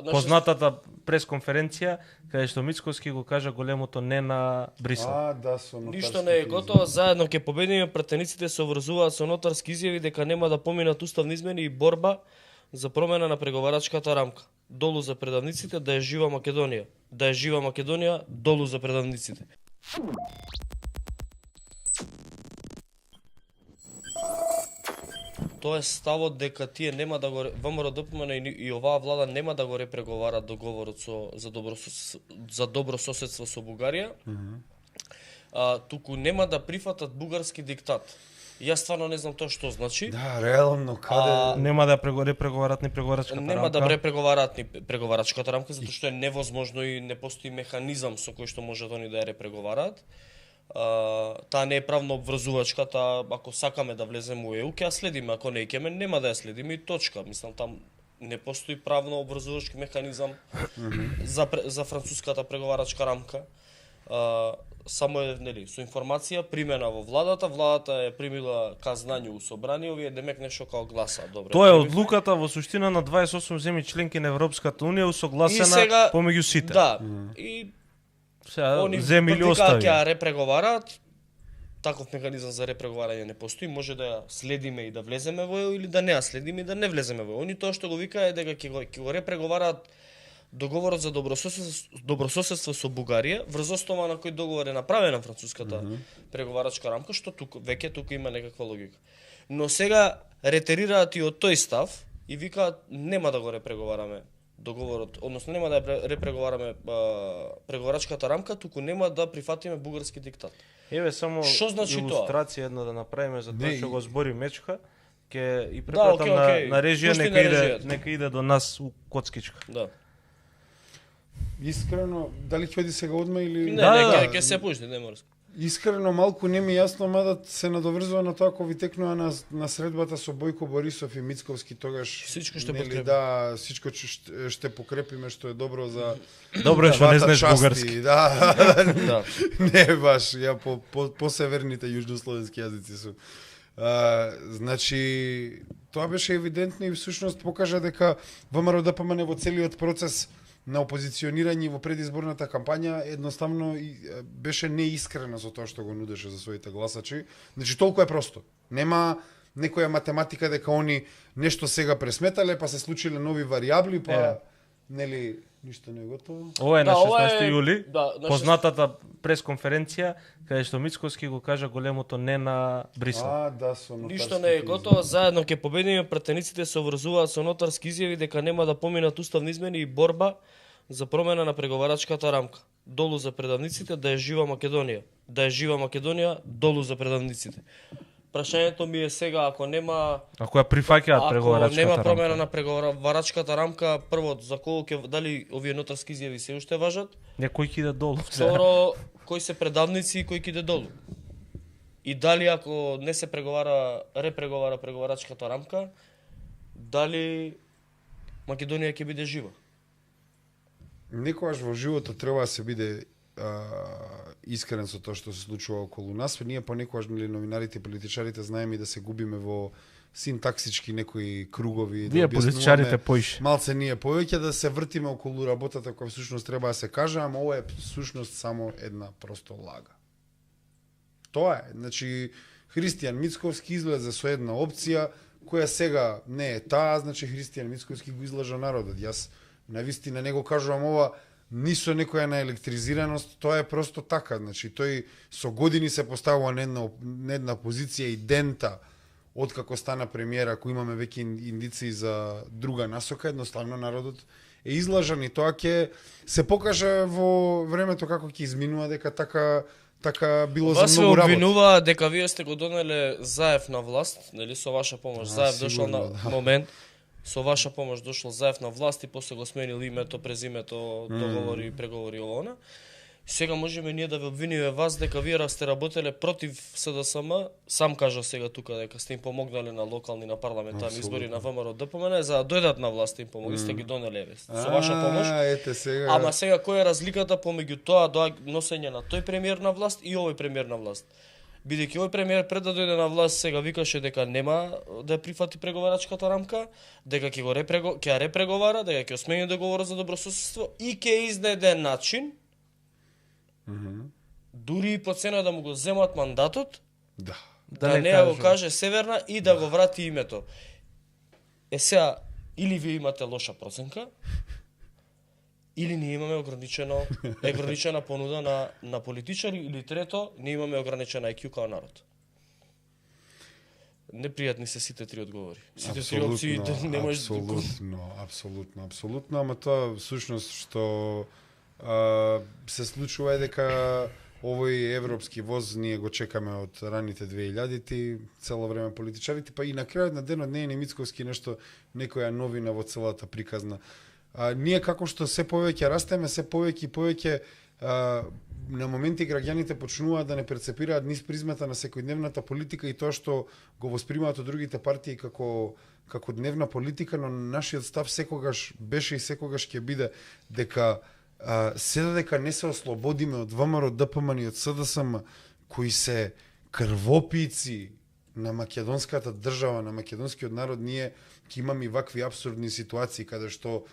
познатата пресконференција каде што Мицковски го кажа големото не на Брисел. Да, со Ништо не е готово, заедно ќе победиме, пратениците се обврзуваат со нотарски изјави дека нема да поминат уставни измени и борба за промена на преговарачката рамка. Долу за предавниците, да е жива Македонија. Да е жива Македонија, долу за предавниците. Тоа е ставот дека тие нема да го ВМРО ДПМН и оваа влада нема да го репреговарат договорот за добро соседство со Бугарија. Туку нема да прифатат бугарски диктат. Јас стварно не знам тоа што значи. Да, реално каде Нема да репреговарат ни преговарачката рамка. Нема да репреговарат ни преговарачката рамка затоа што е невозможно и не постои механизам со кој што можат они да ја репреговарат. Таа не е правно обврзувачка, ако сакаме да влеземе во ЕУ, ќе ја следиме, ако не ќе нема да ја следиме и точка. Мислам, там не постои правно обврзувачки механизам за француската преговарачка рамка. Само е, нели, со информација примена во владата е примила ка знање у собрание, овие демек нешто као гласа, добре. Тоа е одлуката во суштина на 28 земји членки на Европската унија усогласена помеѓу сите. Да. И они земји или остави. Ќе репреговарат. Таков механизам за репреговарање не постои, може да ја следиме и да влеземе во ЕУ или да не ја следиме и да не влеземе во ЕУ. Они тоа што го вика е дека ќе го репреговараат договорот за добрососедство со Бугарија, врз основа на кој договор е направена француската преговарачка рамка, што туку има некаква логика. Но сега ретерираат и од тој став и викаат нема да го репреговараме договорот, односно нема да репреговараме преговарачката рамка, туку нема да прифатиме бугарски диктат. Еве само значи илустрација една да направиме за тоа што го збори Мечка, ќе и Да, препратам на режија, нека иде до нас у коцкичка. Да. Искрено, дали ќе оди сега одма или Не, ќе се пушти, не мора. Искрено малку не ми јасно, мада се надоврзува на тоа кој ви текнува на средбата со Бојко Борисов и Мицковски тогаш. Всичко што подкрепиме. Да, всичко што покрепиме што е добро за Добро е што не знаеш части, бугарски. Да. Не баш, ја по северните јужнословенски јазици сум. Значи, тоа беше евидентно и всушност покажа дека ВМРО ДПМН во целиот процес на опозиционирање во предизборната кампања едноставно беше неискрена со тоа што го нудеше за своите гласачи. Значи толку е просто. Нема некоја математика дека они нешто сега пресметале, па се случиле нови варијабли, па нели ништо не е готово. Ова е на 16 јули, на познатата пресконференција каде што Мицковски го кажа големото не на Брисел. Да, со нотарски. Ништо не е готово, заедно ќе победиме, пратениците се обврзуваат со нотарски изјави дека нема да поминат уставни измени и борба за промена на преговарачката рамка. Долу за предавниците, да е жива Македонија. Да е жива Македонија, долу за предавниците. Прашањето ми е сега, ако ја прифаќаат преговарачката рамка. Ако нема промена на преговарачката рамка, прво за кого дали овие нотарски изјави се уште важат? Некој ќе иде долу. Второ, кои се предавници и кои ќе иде долу? И дали ако не се репреговара преговарачката рамка, дали Македонија ќе биде жива? Некогаш во животот треба да се биде искрен со тоа што се случува околу нас. Ние понекогаш новинарите и политичарите знаеме да се губиме во синтаксички некои кругови. Вие политичарите поише. Малце ние повеќе да се вртиме околу работата која всушност треба да се каже, ама ова е всушност само една просто лага. Тоа е. Значи, Христијан Мицковски излезе со една опција која сега не е таа, значи Христијан Мицковски го излажа народот. Јас навистина не го кажувам ова ни со некоја наелектризираност, тоа е просто така. Значи, тој со години се поставува на една позиција идента откако стана премиер, ако имаме веќе индиции за друга насока, едноставно народот е излажан и тоа ќе се покаже во времето како ќе изминува дека така било за многу работа. Вас се обвинува дека вие сте го донеле Заев на власт, нели со ваша помош. Заев дошол на момент. Со ваша помош дошол Заев на власт и после го сменил името, презимето, договори, преговори овона. Сега можеме ние да ве обвиниме вас дека вие сте работеле против СДСМ, сам кажа сега тука дека сте им помогнале на локални, на парламентарни избори на ВМРО ДПМН за да дојдат на власт, им помогли, сте ги донеле со ваша помош. Ете сега. Ама сега која е разликата помеѓу тоа носење на тој премиер на власт и овој премиер на власт? бидејќи овој премиер пред да дојде на власт сега викаше дека нема да ја прифати преговарачката рамка, дека ќе ја репреговара, дека ќе смени договорот за добрососедство и ќе изнеде начин дури и по цена да му го земат мандатот, Да. да не го каже Северна и да го врати името. Сега, или вие имате лоша проценка, или ние имаме ограничена понуда на политичари, или трето, ние имаме ограничена IQ као народ. Непријатни се сите три одговори. Сите три опции не може... Апсолутно, ама тоа всушност што се случува е дека овој европски воз ние го чекаме од раните 2000-ти, цело време политичарите, па и на крајот на денот не е ни Мицковски нешто, некоја новина во целата приказна. Ние како што се повеќе растеме, се повеќе и повеќе на моменти граѓаните почнуваат да не перцепираат низ призмата на секојдневната политика и тоа што го воспримаат од другите партии како дневна политика, но нашиот став секогаш беше и секогаш ќе биде дека се додека не се ослободиме од ВМРО, ДПМН и од СДСМ, кои се крвопици на македонската држава, на македонскиот народ, ние ќе имаме и вакви апсурдни ситуации каде што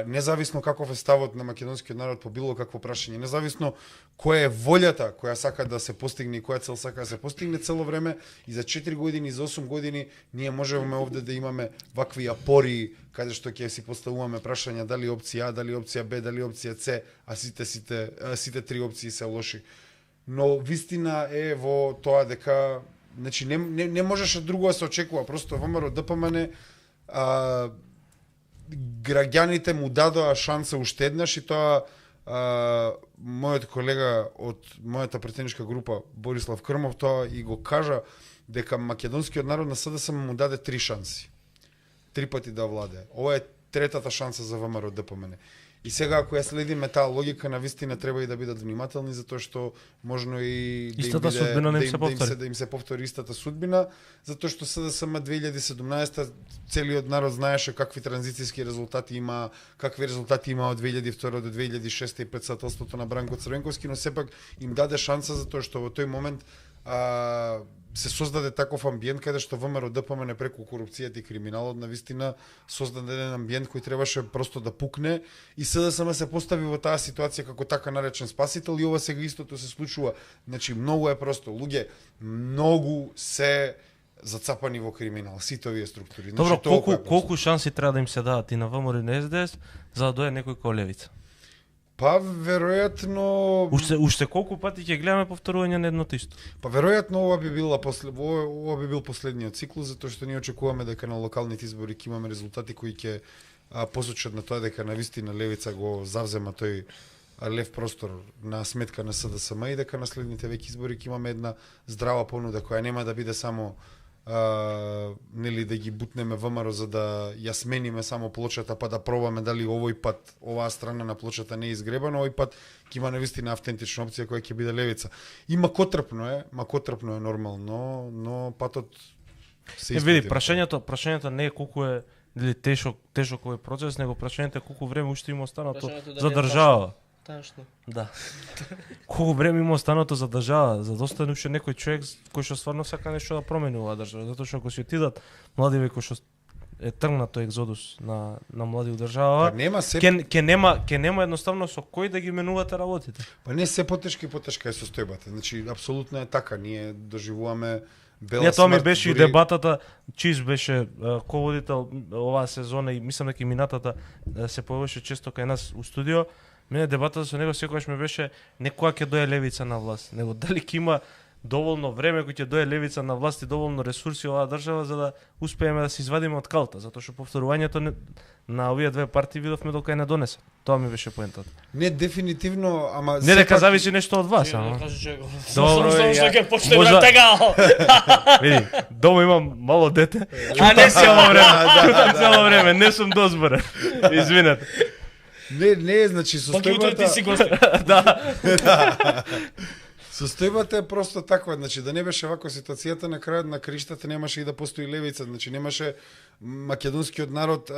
независно каков е ставот на македонскиот народ по било какво прашање, независно која е волјата која сака да се постигне и која цел сака да се постигне, цело време и за 4 години, и за 8 години ние можеме овде да имаме вакви апори каде што ќе си поставуваме прашања дали опција А, дали опција Б, дали опција С, а сите три опции се лоши. Но вистина е во тоа дека значи не можеше друго да се очекува, просто ВМРО ДПМН граѓаните му дадоа шанса уште еднаш и тоа мојот колега од мојата претеничка група Борислав Крмов тоа и го кажа дека македонскиот народ на СДСМ му даде 3 шанси. 3 пати да владее. Ова е третата шанса за ВМРО ДПМН. И сега ако ја следиме таа логика, навистина треба и да бидат внимателни затоа што можно и да им се повтори истата судбина, затоа што СДСМ 2017 целиот народ знаеше какви транзицијски резултати има, какви резултати има од 2002 до 2006 и председателството на Бранко Црвенковски, но сепак им даде шанса затоа што во тој момент се создаде таков амбиент каде што ВМРО ДПМН преку корупцијата и криминалот навистина создаде еден амбиент кој требаше просто да пукне и СДСМ се постави во таа ситуација како така наречен спасител и ова сега истото се случува. Значи многу е просто, луѓе многу се зацапани во криминал, сите овие структури. Добро, колку шанси треба да им се дадат и на ВМРО и на СДС за да дојде некој кој левица? Па веројатно уште колку пати ќе гледаме повторување на едното исто. Па веројатно ова би бил последниот циклус затоа што ние очекуваме дека на локалните избори ќе имаме резултати кои ќе посочат на тоа дека навистина левица го завзема тој лев простор на сметка на СДСМ и дека на следните веќе избори ќе имаме една здрава понуда која нема да биде само нели да ги бутнеме ВМРО за да ја смениме само плочата па да пробаме дали овој пат оваа страна на плочата не е изгребана, овој пат ќе има навистина автентична опција која ќе биде левица. И макотрпно е нормално, но патот се види, прашањето не е колку е дали тешок овој процес, него прашањето е колку време уште има останато за држава. Ташно. Да. Колку време има останато за држава, за да остане уште некој човек кој што стварно сака нешто да промени оваа држава, затоа што ако си отидат млади кои што е тргнат тој екзодус на млади у држава, ќе нема едноставно со кој да ги менувате работите. Па не се потешка е состојбата. Значи апсолутно е така, ние доживуваме бела смрт. Тоа ми беше и дебатата, чиј беше ководител оваа сезона и мислам дека и минатата се појавеше често кај нас у студио. Мене дебатата со него секогаш ме беше не кога ќе дое левица на власт, него дали ќе има доволно време кој ќе дое левица на власт и доволно ресурси оваа држава за да успееме да се извадиме од калта, затоа што повторувањето на овие две партии видовме докај не донесе. Тоа ми беше поентата. Не дефинитивно, ама не дека зависи нешто од вас, ама. Добро, што ќе почне да тега. Види, дома имам мало дете. А не цело време, не сум дозборен. Извинете. Не, значи состојбата... Состојбата е просто таква, значи да не беше вако ситуацијата на крајот на краиштата немаше и да постои левица, значи немаше македонскиот народ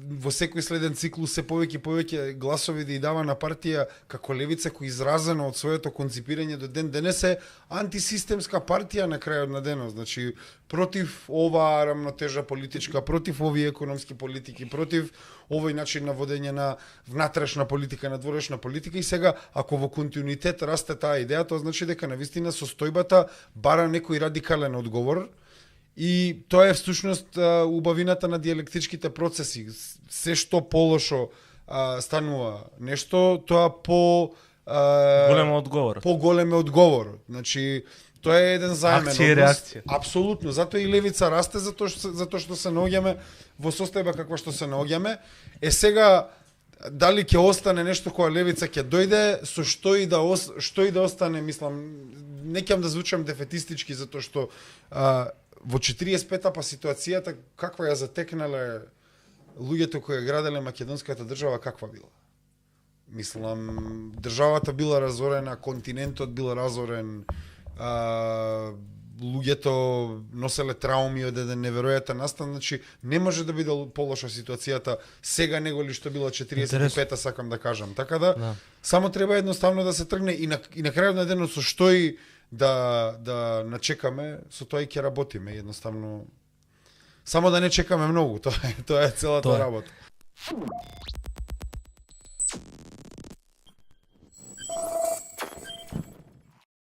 во секој следен циклус се повеќе и повеќе гласови да и дава на партија како левица кој изразено од своето конципирање до ден денес е антисистемска партија на крајот на денот, значи против оваа рамнотежа политичка, против овие економски политики, против овој начин на водење на внатрешна политика, надворешна политика и сега ако во континуитет расте таа идеја, тоа значи дека навистина состојбата бара некој радикален одговор. И тоа е всушност убавината на диалектичките процеси. Се што полошо станува нешто, тоа голем одговор. По голем одговор. Значи, тоа е еден заемен акција и реакција. Апсолутно. Затоа и левица расте затоа што се наоѓаме во состојба каква што се наоѓаме. Сега дали ќе остане нешто кога левица ќе дојде, со што и да остане, мислам, не ќе да звучам дефетистички затоа што во 45-та па ситуацијата каква ја затекнале луѓето кои ја граделе македонската држава каква била? Мислам, државата била разорена, континентот бил разорен, луѓето носеле трауми од еден неверојатен настан, значи не може да биде полоша ситуацијата сега него ли што била 45-та, сакам да кажам. Така да, само треба едноставно да се тргне и на крајот на денот со што и да начекаме, со тоа и ќе работиме едноставно. Само да не чекаме многу, тоа е целата работа.